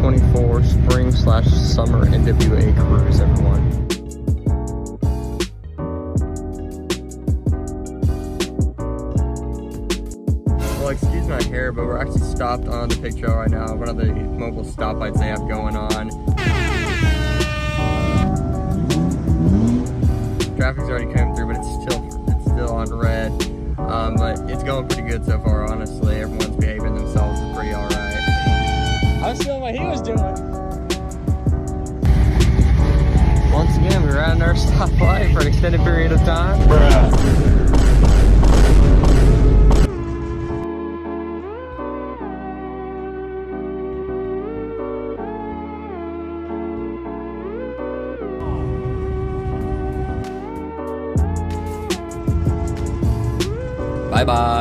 2024 spring/summer NWA cruise, everyone. Well, excuse my hair, but we're actually stopped on the picture right now. One of the mobile stoplights they have going on. Traffic's already come through, but it's still on red. But it's going pretty good so far, honestly. Everyone's behaving themselves pretty alright. I was feeling what he was doing. Once again, we were at our stoplight for an extended period of time. Bye-bye.